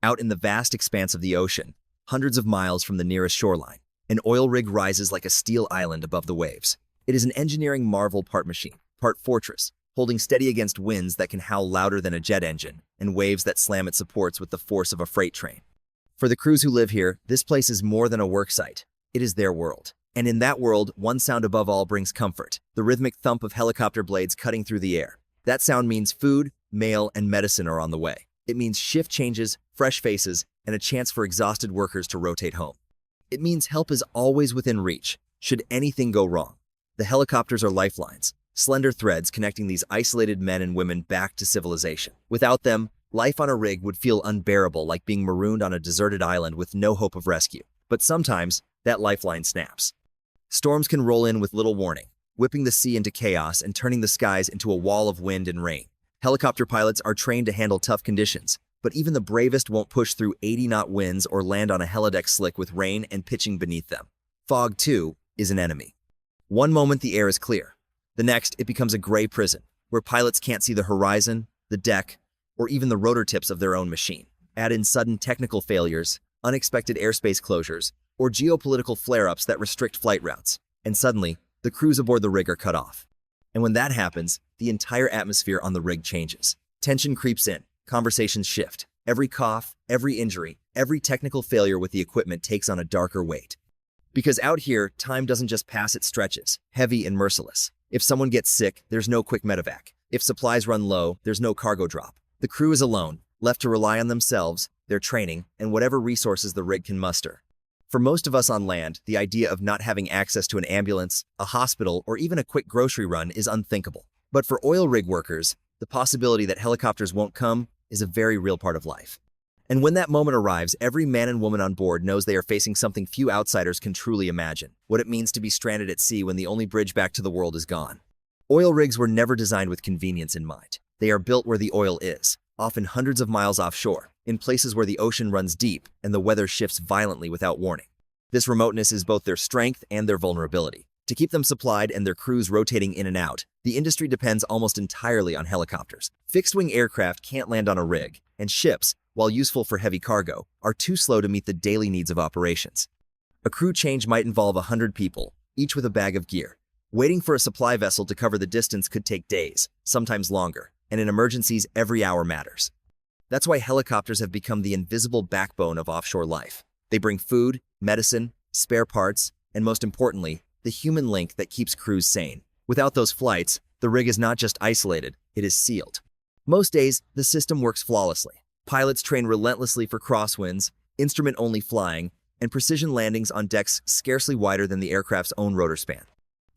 Out in the vast expanse of the ocean, hundreds of miles from the nearest shoreline, an oil rig rises like a steel island above the waves. It is an engineering marvel, part machine, part fortress, holding steady against winds that can howl louder than a jet engine and waves that slam its supports with the force of a freight train. For the crews who live here, this place is more than a work site. It is their world. And in that world, one sound above all brings comfort: the rhythmic thump of helicopter blades cutting through the air. That sound means food, mail, and medicine are on the way. It means shift changes, fresh faces, and a chance for exhausted workers to rotate home. It means help is always within reach, should anything go wrong. The helicopters are lifelines, slender threads connecting these isolated men and women back to civilization. Without them, life on a rig would feel unbearable, like being marooned on a deserted island with no hope of rescue. But sometimes, that lifeline snaps. Storms can roll in with little warning, whipping the sea into chaos and turning the skies into a wall of wind and rain. Helicopter pilots are trained to handle tough conditions, but even the bravest won't push through 80-knot winds or land on a helideck slick with rain and pitching beneath them. Fog, too, is an enemy. One moment the air is clear. The next, it becomes a gray prison, where pilots can't see the horizon, the deck, or even the rotor tips of their own machine. Add in sudden technical failures, unexpected airspace closures, or geopolitical flare-ups that restrict flight routes, and suddenly, the crews aboard the rig are cut off. And when that happens, the entire atmosphere on the rig changes. Tension creeps in, conversations shift. Every cough, every injury, every technical failure with the equipment takes on a darker weight. Because out here, time doesn't just pass, it stretches, heavy and merciless. If someone gets sick, there's no quick medevac. If supplies run low, there's no cargo drop. The crew is alone, left to rely on themselves, their training, and whatever resources the rig can muster. For most of us on land, the idea of not having access to an ambulance, a hospital, or even a quick grocery run is unthinkable. But for oil rig workers, the possibility that helicopters won't come is a very real part of life. And when that moment arrives, every man and woman on board knows they are facing something few outsiders can truly imagine: what it means to be stranded at sea when the only bridge back to the world is gone. Oil rigs were never designed with convenience in mind. They are built where the oil is, often hundreds of miles offshore, in places where the ocean runs deep and the weather shifts violently without warning. This remoteness is both their strength and their vulnerability. To keep them supplied and their crews rotating in and out, the industry depends almost entirely on helicopters. Fixed-wing aircraft can't land on a rig, and ships, while useful for heavy cargo, are too slow to meet the daily needs of operations. A crew change might involve 100 people, each with a bag of gear. Waiting for a supply vessel to cover the distance could take days, sometimes longer, and in emergencies, every hour matters. That's why helicopters have become the invisible backbone of offshore life. They bring food, medicine, spare parts, and most importantly, the human link that keeps crews sane. Without those flights, the rig is not just isolated, it is sealed. Most days, the system works flawlessly. Pilots train relentlessly for crosswinds, instrument-only flying, and precision landings on decks scarcely wider than the aircraft's own rotor span.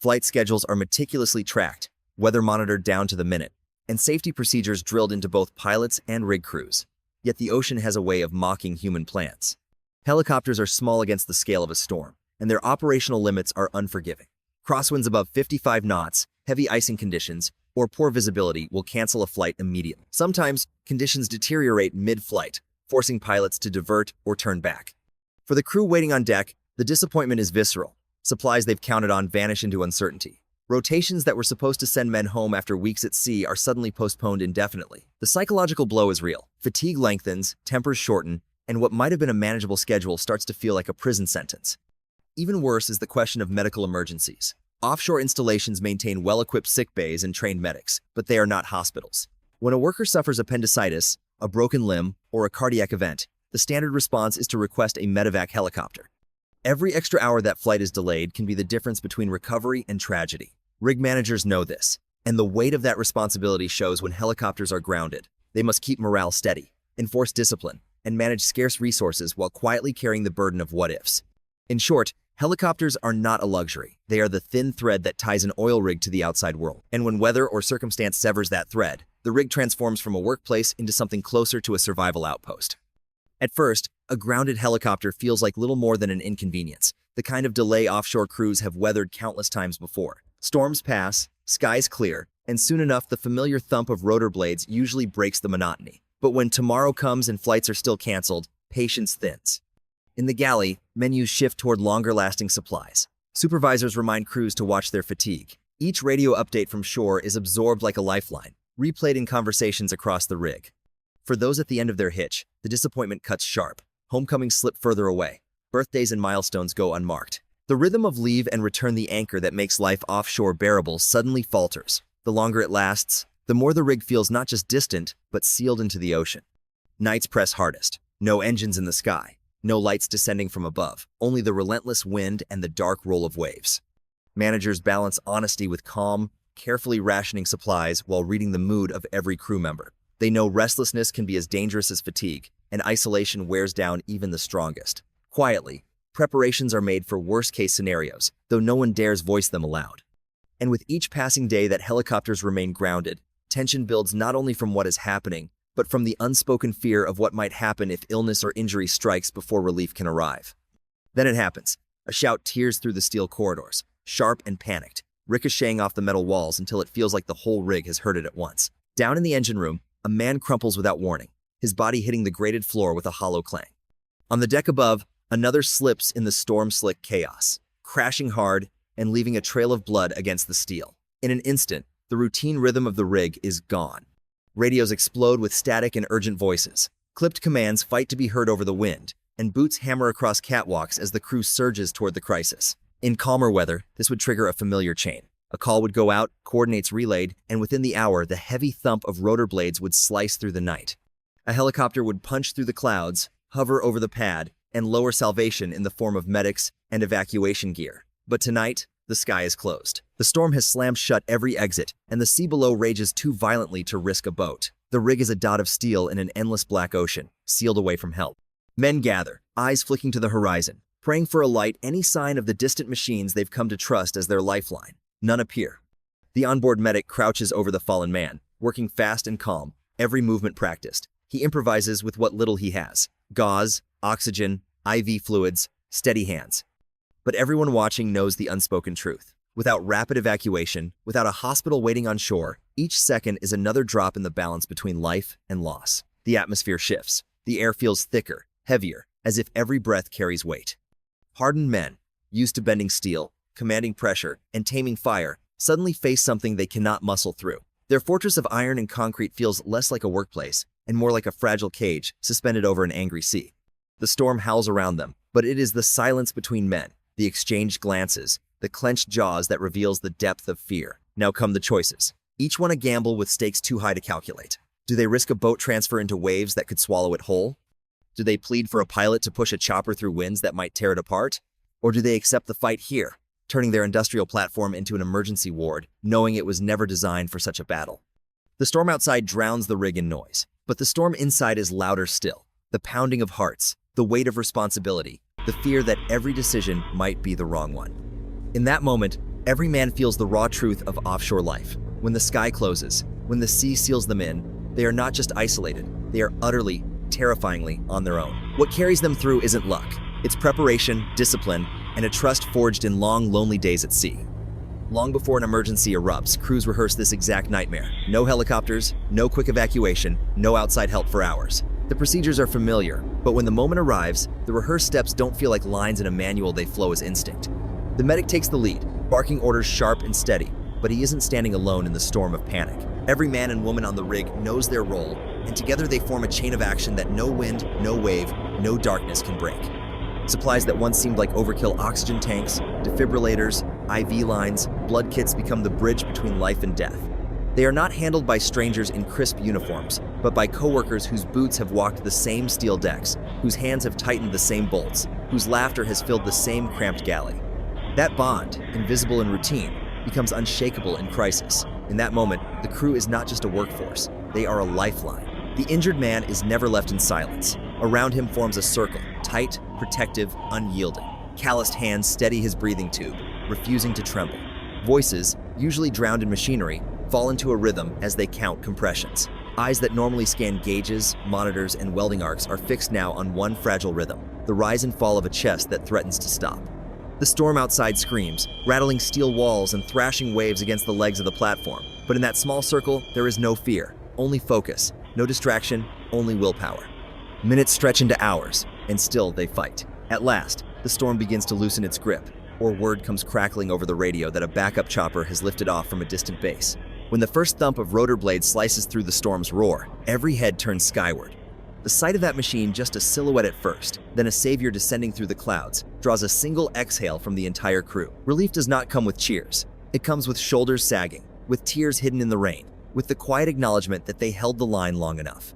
Flight schedules are meticulously tracked, weather monitored down to the minute, and safety procedures drilled into both pilots and rig crews. Yet the ocean has a way of mocking human plans. Helicopters are small against the scale of a storm, and their operational limits are unforgiving. Crosswinds above 55 knots, heavy icing conditions, or poor visibility will cancel a flight immediately. Sometimes, conditions deteriorate mid-flight, forcing pilots to divert or turn back. For the crew waiting on deck, the disappointment is visceral. Supplies they've counted on vanish into uncertainty. Rotations that were supposed to send men home after weeks at sea are suddenly postponed indefinitely. The psychological blow is real. Fatigue lengthens, tempers shorten, and what might have been a manageable schedule starts to feel like a prison sentence. Even worse is the question of medical emergencies. Offshore installations maintain well-equipped sick bays and trained medics, but they are not hospitals. When a worker suffers appendicitis, a broken limb, or a cardiac event, the standard response is to request a medevac helicopter. Every extra hour that flight is delayed can be the difference between recovery and tragedy. Rig managers know this, and the weight of that responsibility shows when helicopters are grounded. They must keep morale steady, enforce discipline, and manage scarce resources while quietly carrying the burden of what-ifs. In short, helicopters are not a luxury. They are the thin thread that ties an oil rig to the outside world. And when weather or circumstance severs that thread, the rig transforms from a workplace into something closer to a survival outpost. At first, a grounded helicopter feels like little more than an inconvenience, the kind of delay offshore crews have weathered countless times before. Storms pass, skies clear, and soon enough the familiar thump of rotor blades usually breaks the monotony. But when tomorrow comes and flights are still canceled, patience thins. In the galley, menus shift toward longer-lasting supplies. Supervisors remind crews to watch their fatigue. Each radio update from shore is absorbed like a lifeline, replayed in conversations across the rig. For those at the end of their hitch, the disappointment cuts sharp. Homecomings slip further away. Birthdays and milestones go unmarked. The rhythm of leave and return the anchor that makes life offshore bearable suddenly falters. The longer it lasts, the more the rig feels not just distant, but sealed into the ocean. Nights press hardest. No engines in the sky. No lights descending from above. Only the relentless wind and the dark roll of waves. Managers balance honesty with calm, carefully rationing supplies while reading the mood of every crew member. They know restlessness can be as dangerous as fatigue, and isolation wears down even the strongest. Quietly, preparations are made for worst-case scenarios, though no one dares voice them aloud. And with each passing day that helicopters remain grounded, tension builds not only from what is happening, but from the unspoken fear of what might happen if illness or injury strikes before relief can arrive. Then it happens. A shout tears through the steel corridors, sharp and panicked, ricocheting off the metal walls until it feels like the whole rig has heard it at once. Down in the engine room, a man crumples without warning, his body hitting the grated floor with a hollow clang. On the deck above, another slips in the storm-slick chaos, crashing hard and leaving a trail of blood against the steel. In an instant, the routine rhythm of the rig is gone. Radios explode with static and urgent voices. Clipped commands fight to be heard over the wind, and boots hammer across catwalks as the crew surges toward the crisis. In calmer weather, this would trigger a familiar chain. A call would go out, coordinates relayed, and within the hour, the heavy thump of rotor blades would slice through the night. A helicopter would punch through the clouds, hover over the pad, and lower salvation in the form of medics and evacuation gear. But tonight, the sky is closed. The storm has slammed shut every exit, and the sea below rages too violently to risk a boat. The rig is a dot of steel in an endless black ocean, sealed away from help. Men gather, eyes flicking to the horizon, praying for a light, any sign of the distant machines they've come to trust as their lifeline. None appear. The onboard medic crouches over the fallen man, working fast and calm, every movement practiced. He improvises with what little he has: gauze, oxygen, IV fluids, steady hands. But everyone watching knows the unspoken truth. Without rapid evacuation, without a hospital waiting on shore, each second is another drop in the balance between life and loss. The atmosphere shifts. The air feels thicker, heavier, as if every breath carries weight. Hardened men, used to bending steel, commanding pressure, and taming fire, suddenly face something they cannot muscle through. Their fortress of iron and concrete feels less like a workplace and more like a fragile cage suspended over an angry sea. The storm howls around them, but it is the silence between men, the exchanged glances, the clenched jaws that reveals the depth of fear. Now come the choices. Each one a gamble with stakes too high to calculate. Do they risk a boat transfer into waves that could swallow it whole? Do they plead for a pilot to push a chopper through winds that might tear it apart? Or do they accept the fight here, turning their industrial platform into an emergency ward, knowing it was never designed for such a battle? The storm outside drowns the rig in noise, but the storm inside is louder still. The pounding of hearts, the weight of responsibility, the fear that every decision might be the wrong one. In that moment, every man feels the raw truth of offshore life. When the sky closes, when the sea seals them in, they are not just isolated, they are utterly, terrifyingly on their own. What carries them through isn't luck. It's preparation, discipline, and a trust forged in long, lonely days at sea. Long before an emergency erupts, crews rehearse this exact nightmare. No helicopters, no quick evacuation, no outside help for hours. The procedures are familiar, but when the moment arrives, the rehearsed steps don't feel like lines in a manual, they flow as instinct. The medic takes the lead, barking orders sharp and steady, but he isn't standing alone in the storm of panic. Every man and woman on the rig knows their role, and together they form a chain of action that no wind, no wave, no darkness can break. Supplies that once seemed like overkill oxygen tanks, defibrillators, IV lines, blood kits become the bridge between life and death. They are not handled by strangers in crisp uniforms, but by coworkers whose boots have walked the same steel decks, whose hands have tightened the same bolts, whose laughter has filled the same cramped galley. That bond, invisible in routine, becomes unshakable in crisis. In that moment, the crew is not just a workforce, they are a lifeline. The injured man is never left in silence. Around him forms a circle, tight, protective, unyielding. Calloused hands steady his breathing tube, refusing to tremble. Voices, usually drowned in machinery, fall into a rhythm as they count compressions. Eyes that normally scan gauges, monitors, and welding arcs are fixed now on one fragile rhythm, the rise and fall of a chest that threatens to stop. The storm outside screams, rattling steel walls and thrashing waves against the legs of the platform. But in that small circle, there is no fear, only focus, no distraction, only willpower. Minutes stretch into hours, and still they fight. At last, the storm begins to loosen its grip, or word comes crackling over the radio that a backup chopper has lifted off from a distant base. When the first thump of rotor blades slices through the storm's roar, every head turns skyward. The sight of that machine, just a silhouette at first, then a savior descending through the clouds, draws a single exhale from the entire crew. Relief does not come with cheers. It comes with shoulders sagging, with tears hidden in the rain, with the quiet acknowledgement that they held the line long enough.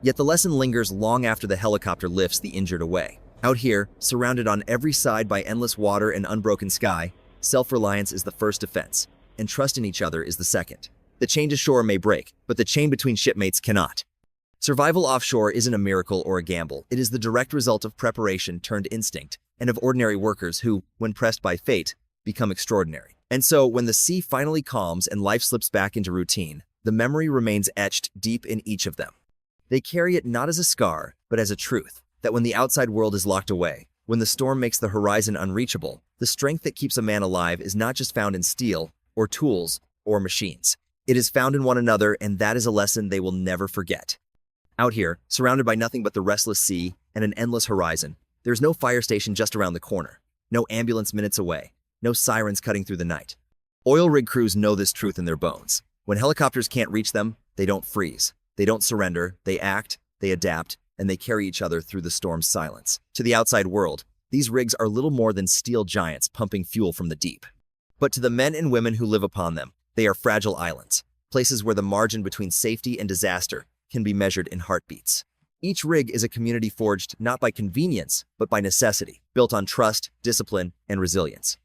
Yet the lesson lingers long after the helicopter lifts the injured away. Out here, surrounded on every side by endless water and unbroken sky, self-reliance is the first defense, and trust in each other is the second. The chain to shore may break, but the chain between shipmates cannot. Survival offshore isn't a miracle or a gamble. It is the direct result of preparation turned instinct, and of ordinary workers who, when pressed by fate, become extraordinary. And so, when the sea finally calms and life slips back into routine, the memory remains etched deep in each of them. They carry it not as a scar, but as a truth, that when the outside world is locked away, when the storm makes the horizon unreachable, the strength that keeps a man alive is not just found in steel, or tools, or machines. It is found in one another, and that is a lesson they will never forget. Out here, surrounded by nothing but the restless sea and an endless horizon, there's no fire station just around the corner, no ambulance minutes away, no sirens cutting through the night. Oil rig crews know this truth in their bones. When helicopters can't reach them, they don't freeze. They don't surrender, they act, they adapt, and they carry each other through the storm's silence. To the outside world, these rigs are little more than steel giants pumping fuel from the deep. But to the men and women who live upon them, they are fragile islands, places where the margin between safety and disaster can be measured in heartbeats. Each rig is a community forged not by convenience, but by necessity, built on trust, discipline, and resilience.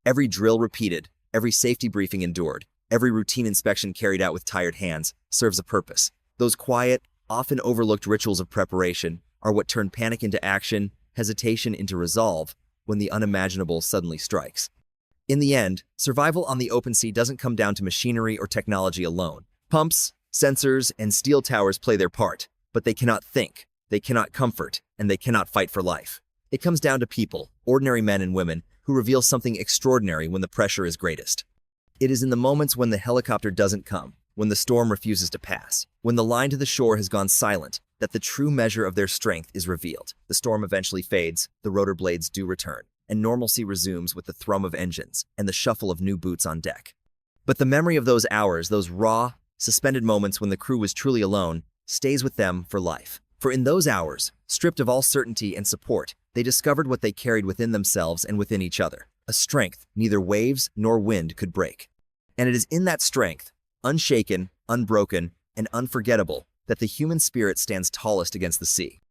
Every drill repeated, every safety briefing endured, every routine inspection carried out with tired hands serves a purpose. Those quiet, often overlooked rituals of preparation are what turn panic into action, hesitation into resolve, when the unimaginable suddenly strikes. In the end, survival on the open sea doesn't come down to machinery or technology alone. Pumps, sensors, and steel towers play their part, but they cannot think, they cannot comfort, and they cannot fight for life. It comes down to people, ordinary men and women, who reveal something extraordinary when the pressure is greatest. It is in the moments when the helicopter doesn't come, when the storm refuses to pass, when the line to the shore has gone silent, that the true measure of their strength is revealed. The storm eventually fades, the rotor blades do return, and normalcy resumes with the thrum of engines and the shuffle of new boots on deck. But the memory of those hours, those raw, suspended moments when the crew was truly alone, stays with them for life. For in those hours, stripped of all certainty and support, they discovered what they carried within themselves and within each other, a strength neither waves nor wind could break. And it is in that strength, unshaken, unbroken, and unforgettable, that the human spirit stands tallest against the sea.